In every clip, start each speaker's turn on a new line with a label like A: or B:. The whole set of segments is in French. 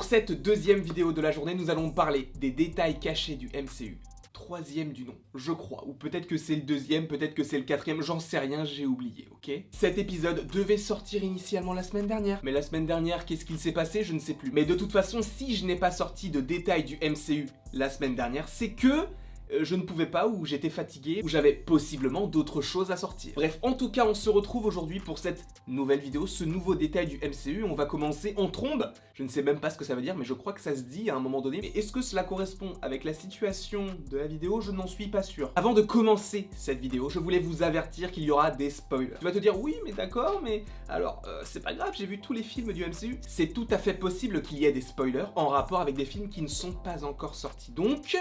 A: Pour cette deuxième vidéo de la journée, nous allons parler des détails cachés du MCU. Troisième du nom, je crois, ou peut-être que c'est le deuxième, peut-être que c'est le quatrième, j'en sais rien, j'ai oublié, ok? Cet épisode devait sortir initialement la semaine dernière, mais la semaine dernière, qu'est-ce qu'il s'est passé? Je ne sais plus. Mais de toute façon, si je n'ai pas sorti de détails du MCU la semaine dernière, c'est que je ne pouvais pas, ou j'étais fatigué, ou j'avais possiblement d'autres choses à sortir. Bref, en tout cas, on se retrouve aujourd'hui pour cette nouvelle vidéo, ce nouveau détail du MCU. On va commencer en trombe. Je ne sais même pas ce que ça veut dire, mais je crois que ça se dit à un moment donné. Mais est-ce que cela correspond avec la situation de la vidéo? Je n'en suis pas sûr. Avant de commencer cette vidéo, je voulais vous avertir qu'il y aura des spoilers. Tu vas te dire, oui, mais d'accord, mais alors, c'est pas grave, j'ai vu tous les films du MCU. C'est tout à fait possible qu'il y ait des spoilers en rapport avec des films qui ne sont pas encore sortis. Donc,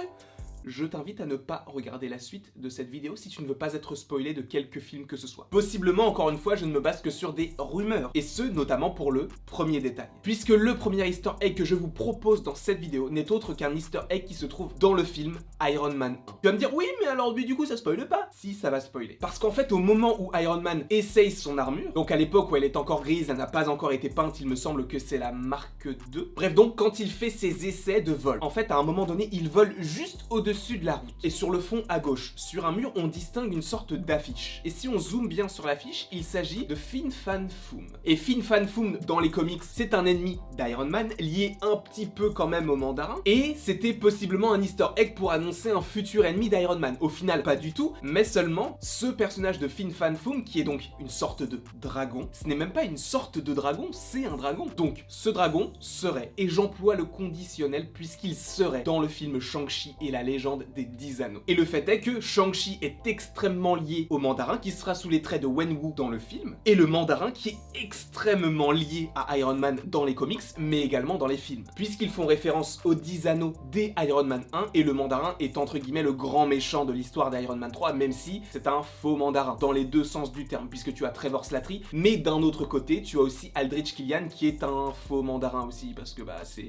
A: je t'invite à ne pas regarder la suite de cette vidéo si tu ne veux pas être spoilé de quelque film que ce soit. Possiblement, encore une fois, je ne me base que sur des rumeurs, et ce, notamment pour le premier détail. Puisque le premier easter egg que je vous propose dans cette vidéo n'est autre qu'un easter egg qui se trouve dans le film Iron Man 1. Tu vas me dire, oui, mais alors du coup, ça spoile pas? Si, ça va spoiler. Parce qu'en fait, au moment où Iron Man essaye son armure, donc à l'époque où elle est encore grise, elle n'a pas encore été peinte, il me semble que c'est la marque 2. Bref, donc, quand il fait ses essais de vol, en fait, à un moment donné, il vole juste au-dessus de la route. Et sur le fond à gauche, sur un mur, on distingue une sorte d'affiche. Et si on zoome bien sur l'affiche, il s'agit de Fin Fan Foom. Et Fin Fan Foom, dans les comics, c'est un ennemi d'Iron Man, lié un petit peu quand même au mandarin. Et c'était possiblement un easter egg pour annoncer un futur ennemi d'Iron Man. Au final, pas du tout, mais seulement ce personnage de Fin Fan Foom, qui est donc une sorte de dragon. Ce n'est même pas une sorte de dragon, c'est un dragon. Donc, ce dragon serait, et j'emploie le conditionnel puisqu'il serait dans le film Shang-Chi et la légende des 10 anneaux. Et le fait est que Shang-Chi est extrêmement lié au mandarin qui sera sous les traits de Wenwu dans le film, et le mandarin qui est extrêmement lié à Iron Man dans les comics, mais également dans les films, puisqu'ils font référence aux 10 anneaux dès Iron Man 1, et le mandarin est entre guillemets le grand méchant de l'histoire d'Iron Man 3, même si c'est un faux mandarin, dans les deux sens du terme, puisque tu as Trevor Slattery, mais d'un autre côté, tu as aussi Aldrich Killian qui est un faux mandarin aussi, parce que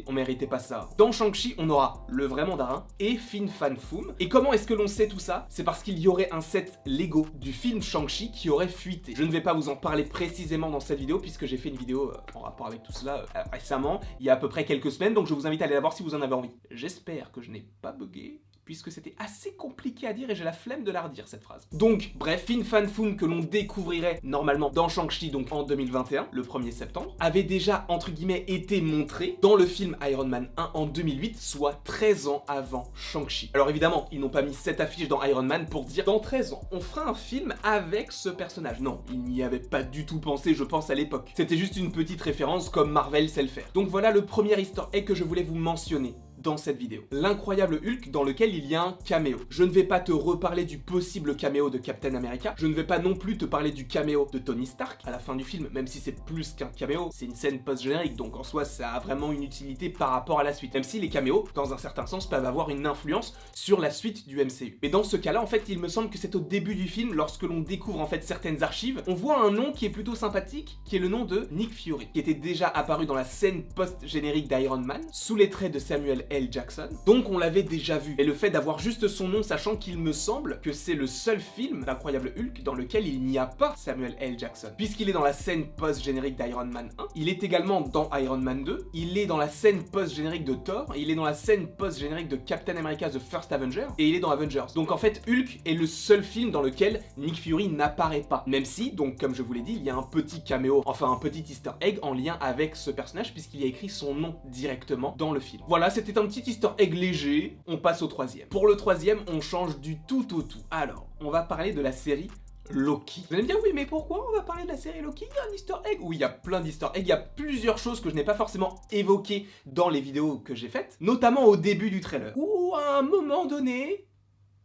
A: on méritait pas ça. Dans Shang-Chi, on aura le vrai mandarin et Fin Fan Foom. Et comment est-ce que l'on sait tout ça? C'est parce qu'il y aurait un set Lego du film Shang-Chi qui aurait fuité. Je ne vais pas vous en parler précisément dans cette vidéo puisque j'ai fait une vidéo en rapport avec tout cela récemment, il y a à peu près quelques semaines, donc je vous invite à aller la voir si vous en avez envie. J'espère que je n'ai pas bugué, puisque c'était assez compliqué à dire et j'ai la flemme de la redire cette phrase. Donc, bref, Fin Fan Foom que l'on découvrirait normalement dans Shang-Chi, donc en 2021, le 1er septembre, avait déjà, entre guillemets, été montré dans le film Iron Man 1 en 2008, soit 13 ans avant Shang-Chi. Alors évidemment, ils n'ont pas mis cette affiche dans Iron Man pour dire dans 13 ans, on fera un film avec ce personnage. Non, ils n'y avaient pas du tout pensé, je pense, à l'époque. C'était juste une petite référence comme Marvel sait le faire. Donc voilà le premier easter egg que je voulais vous mentionner dans cette vidéo. L'incroyable Hulk dans lequel il y a un caméo. Je ne vais pas te reparler du possible caméo de Captain America, je ne vais pas non plus te parler du caméo de Tony Stark à la fin du film, même si c'est plus qu'un caméo, c'est une scène post-générique, donc en soi ça a vraiment une utilité par rapport à la suite, même si les caméos, dans un certain sens, peuvent avoir une influence sur la suite du MCU. Mais dans ce cas-là, en fait, il me semble que c'est au début du film, lorsque l'on découvre en fait certaines archives, on voit un nom qui est plutôt sympathique, qui est le nom de Nick Fury, qui était déjà apparu dans la scène post-générique d'Iron Man, sous les traits de Samuel L. Jackson, donc on l'avait déjà vu. Et le fait d'avoir juste son nom, sachant qu'il me semble que c'est le seul film d'Incroyable Hulk dans lequel il n'y a pas Samuel L. Jackson, puisqu'il est dans la scène post-générique d'Iron Man 1, il est également dans Iron Man 2, il est dans la scène post-générique de Thor, il est dans la scène post-générique de Captain America The First Avenger, et il est dans Avengers. Donc en fait, Hulk est le seul film dans lequel Nick Fury n'apparaît pas, même si, donc comme je vous l'ai dit, il y a un petit caméo, enfin un petit easter egg en lien avec ce personnage, puisqu'il y a écrit son nom directement dans le film. Voilà, c'était un petit easter egg léger, on passe au troisième. Pour le troisième, on change du tout au tout. Alors, on va parler de la série Loki. Vous allez me dire, oui, mais pourquoi on va parler de la série Loki? Il y a un easter egg. Oui, il y a plein d'easter eggs, il y a plusieurs choses que je n'ai pas forcément évoquées dans les vidéos que j'ai faites, notamment au début du trailer, où à un moment donné,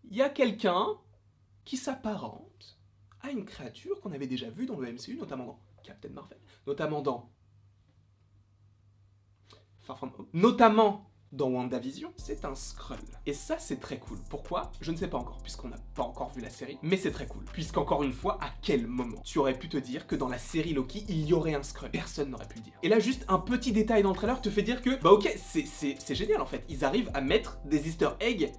A: il y a quelqu'un qui s'apparente à une créature qu'on avait déjà vue dans le MCU, notamment dans Captain Marvel, notamment dans dans WandaVision, c'est un Skrull. Et ça, c'est très cool. Pourquoi? Je ne sais pas encore, puisqu'on n'a pas encore vu la série, mais c'est très cool. Puisqu'encore une fois, à quel moment tu aurais pu te dire que dans la série Loki, il y aurait un Skrull? Personne n'aurait pu le dire. Et là, juste un petit détail dans le trailer te fait dire que, bah ok, c'est génial en fait. Ils arrivent à mettre des easter eggs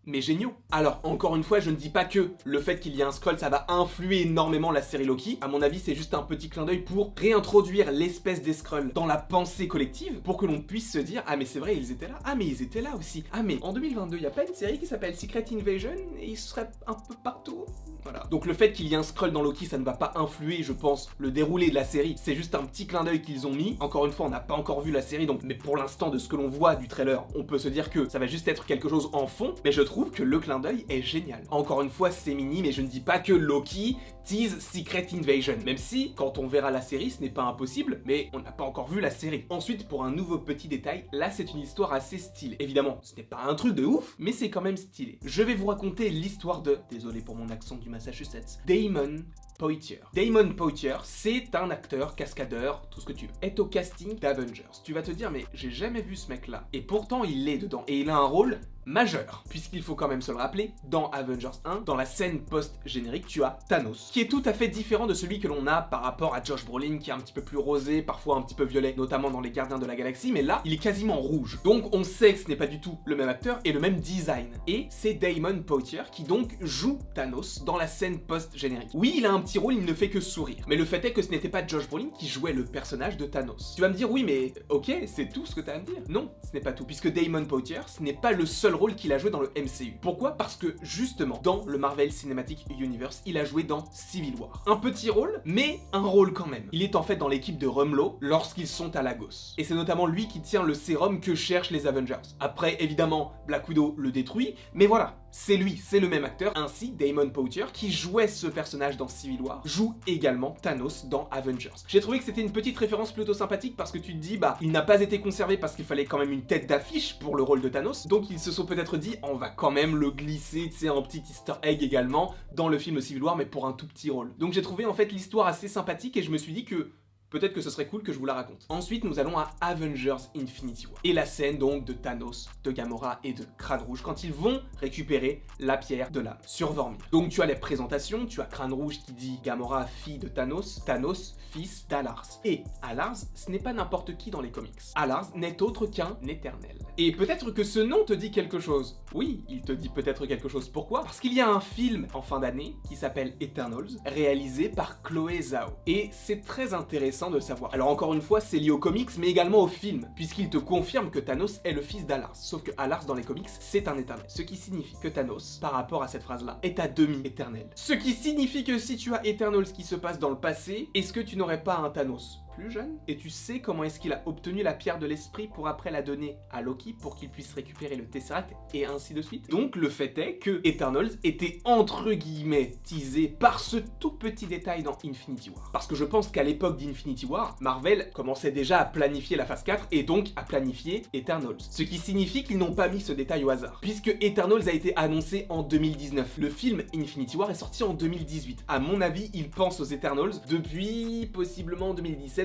A: mais géniaux. Alors, encore une fois, je ne dis pas que le fait qu'il y ait un Skrull, ça va influer énormément la série Loki. À mon avis, c'est juste un petit clin d'œil pour réintroduire l'espèce des Skrulls dans la pensée collective, pour que l'on puisse se dire, ah mais c'est vrai, ils étaient là, ah mais ils étaient là aussi, ah mais en 2022, il y a pas une série qui s'appelle Secret Invasion, et ils seraient un peu partout. Voilà. Donc le fait qu'il y ait un Skrull dans Loki, ça ne va pas influer, je pense, le déroulé de la série. C'est juste un petit clin d'œil qu'ils ont mis. Encore une fois, on n'a pas encore vu la série, donc, mais pour l'instant, de ce que l'on voit du trailer, on peut se dire que ça va juste être quelque chose en fond, mais je trouve que le clin d'œil est génial. Encore une fois, c'est mini, mais je ne dis pas que Loki tease Secret Invasion, même si, quand on verra la série, ce n'est pas impossible, mais on n'a pas encore vu la série. Ensuite, pour un nouveau petit détail, là c'est une histoire assez stylée. Évidemment, ce n'est pas un truc de ouf, mais c'est quand même stylé. Je vais vous raconter l'histoire de, désolé pour mon accent du Massachusetts, Damon Poitier. Damon Poitier, c'est un acteur, cascadeur, tout ce que tu veux, est au casting d'Avengers. Tu vas te dire, mais j'ai jamais vu ce mec-là. Et pourtant, il est dedans. Et il a un rôle majeur, puisqu'il faut quand même se le rappeler, dans Avengers 1, dans la scène post-générique, tu as Thanos, qui est tout à fait différent de celui que l'on a par rapport à Josh Brolin, qui est un petit peu plus rosé, parfois un petit peu violet, notamment dans les Gardiens de la Galaxie, mais là, il est quasiment rouge. Donc on sait que ce n'est pas du tout le même acteur et le même design. Et c'est Damon Poitier qui donc joue Thanos dans la scène post-générique. Oui, il a un petit rôle, il ne fait que sourire. Mais le fait est que ce n'était pas Josh Brolin qui jouait le personnage de Thanos. Tu vas me dire, oui, mais ok, c'est tout ce que tu as à me dire. Non, ce n'est pas tout, puisque Damon Poitier, ce n'est pas le seul rôle qu'il a joué dans le MCU. Pourquoi? Parce que justement, dans le Marvel Cinematic Universe, il a joué dans Civil War. Un petit rôle, mais un rôle quand même. Il est en fait dans l'équipe de Rumlow lorsqu'ils sont à Lagos. Et c'est notamment lui qui tient le sérum que cherchent les Avengers. Après, évidemment, Black Widow le détruit, mais voilà. C'est lui, c'est le même acteur. Ainsi, Damon Poitier, qui jouait ce personnage dans Civil War, joue également Thanos dans Avengers. J'ai trouvé que c'était une petite référence plutôt sympathique parce que tu te dis, bah, il n'a pas été conservé parce qu'il fallait quand même une tête d'affiche pour le rôle de Thanos. Donc ils se sont peut-être dit, on va quand même le glisser, tu sais, un petit easter egg également dans le film Civil War, mais pour un tout petit rôle. Donc j'ai trouvé en fait l'histoire assez sympathique et je me suis dit que peut-être que ce serait cool que je vous la raconte. Ensuite, nous allons à Avengers Infinity War. Et la scène donc de Thanos, de Gamora et de Crâne Rouge quand ils vont récupérer la pierre de l'âme sur Vormir. Donc tu as les présentations, tu as Crâne Rouge qui dit Gamora, fille de Thanos, Thanos, fils d'Alars. Et Alars, ce n'est pas n'importe qui dans les comics. Alars n'est autre qu'un éternel. Et peut-être que ce nom te dit quelque chose. Oui, il te dit peut-être quelque chose. Pourquoi? Parce qu'il y a un film en fin d'année qui s'appelle Eternals, réalisé par Chloé Zhao. Et c'est très intéressant de savoir. Alors encore une fois, c'est lié aux comics, mais également au film, puisqu'il te confirme que Thanos est le fils d'Alars. Sauf que Alars dans les comics, c'est un éternel. Ce qui signifie que Thanos, par rapport à cette phrase-là, est à demi éternel. Ce qui signifie que si tu as Eternals qui se passe dans le passé, est-ce que tu n'aurais pas un Thanos plus jeune? Et tu sais comment est-ce qu'il a obtenu la pierre de l'esprit pour après la donner à Loki pour qu'il puisse récupérer le Tesseract et ainsi de suite. Donc le fait est que Eternals était entre guillemets teasé par ce tout petit détail dans Infinity War. Parce que je pense qu'à l'époque d'Infinity War, Marvel commençait déjà à planifier la phase 4 et donc à planifier Eternals. Ce qui signifie qu'ils n'ont pas mis ce détail au hasard. Puisque Eternals a été annoncé en 2019. Le film Infinity War est sorti en 2018. À mon avis, ils pensent aux Eternals depuis possiblement 2017-2018,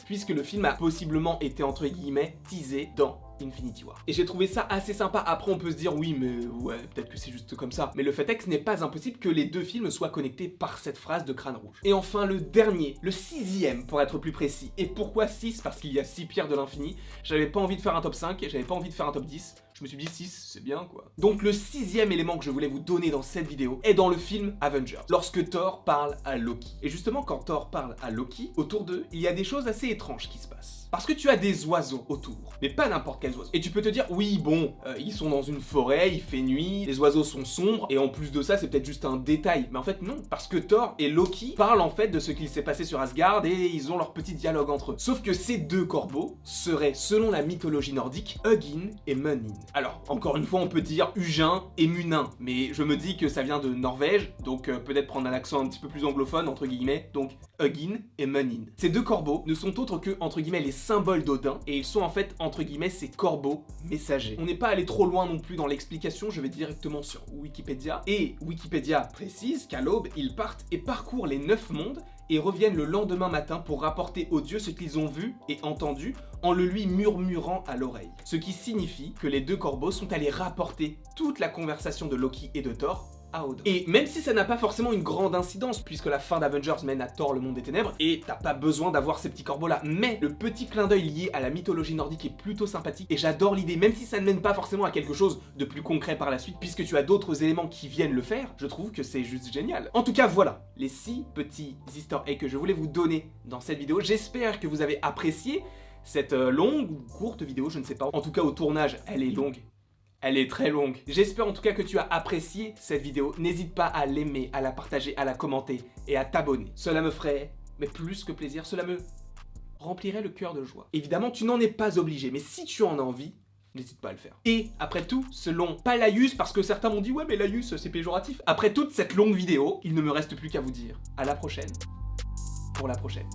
A: puisque le film a possiblement été entre guillemets teasé dans Infinity War. Et j'ai trouvé ça assez sympa. Après on peut se dire oui mais ouais peut-être que c'est juste comme ça. Mais le fait est que ce n'est pas impossible que les deux films soient connectés par cette phrase de Crâne Rouge. Et enfin le dernier, le 6e pour être plus précis. Et pourquoi 6? Parce qu'il y a 6 pierres de l'infini. J'avais pas envie de faire un top 5 et j'avais pas envie de faire un top 10. Je me suis dit 6 c'est bien quoi. Donc le 6e élément que je voulais vous donner dans cette vidéo est dans le film Avengers. Lorsque Thor parle à Loki. Et justement quand Thor parle à Loki, autour d'eux, il y a des choses assez étranges qui se passent. Parce que tu as des oiseaux autour, mais pas n'importe quels oiseaux. Et tu peux te dire, oui bon, ils sont dans une forêt, il fait nuit, les oiseaux sont sombres, et en plus de ça, c'est peut-être juste un détail. Mais en fait non, parce que Thor et Loki parlent en fait de ce qu'il s'est passé sur Asgard, et ils ont leur petit dialogue entre eux. Sauf que ces deux corbeaux seraient, selon la mythologie nordique, Hugin et Munin. Alors, encore une fois, on peut dire Hugin et Munin, mais je me dis que ça vient de Norvège, donc peut-être prendre un accent un petit peu plus anglophone, entre guillemets, donc Hugin et Munin. Ces deux corbeaux ne sont autres que, entre guillemets, les symboles d'Odin, et ils sont en fait, entre guillemets, ces corbeaux messagers. On n'est pas allé trop loin non plus dans l'explication, je vais directement sur Wikipédia, et Wikipédia précise qu'à l'aube, ils partent et parcourent les 9 mondes, et reviennent le lendemain matin pour rapporter au dieu ce qu'ils ont vu et entendu en le lui murmurant à l'oreille. Ce qui signifie que les deux corbeaux sont allés rapporter toute la conversation de Loki et de Thor Howd. Et même si ça n'a pas forcément une grande incidence, puisque la fin d'Avengers mène à Thor le monde des ténèbres, et t'as pas besoin d'avoir ces petits corbeaux là, mais le petit clin d'œil lié à la mythologie nordique est plutôt sympathique, et j'adore l'idée, même si ça ne mène pas forcément à quelque chose de plus concret par la suite, puisque tu as d'autres éléments qui viennent le faire, je trouve que c'est juste génial. En tout cas, voilà, les 6 petits easter eggs que je voulais vous donner dans cette vidéo. J'espère que vous avez apprécié cette longue ou courte vidéo, je ne sais pas. En tout cas, au tournage, elle est longue. Elle est très longue. J'espère en tout cas que tu as apprécié cette vidéo. N'hésite pas à l'aimer, à la partager, à la commenter et à t'abonner. Cela me ferait plus que plaisir. Cela me remplirait le cœur de joie. Évidemment, tu n'en es pas obligé, mais si tu en as envie, n'hésite pas à le faire. Et après tout, selon pas laïus, parce que certains m'ont dit ouais mais laïus c'est péjoratif. Après toute cette longue vidéo, il ne me reste plus qu'à vous dire à la prochaine pour la prochaine.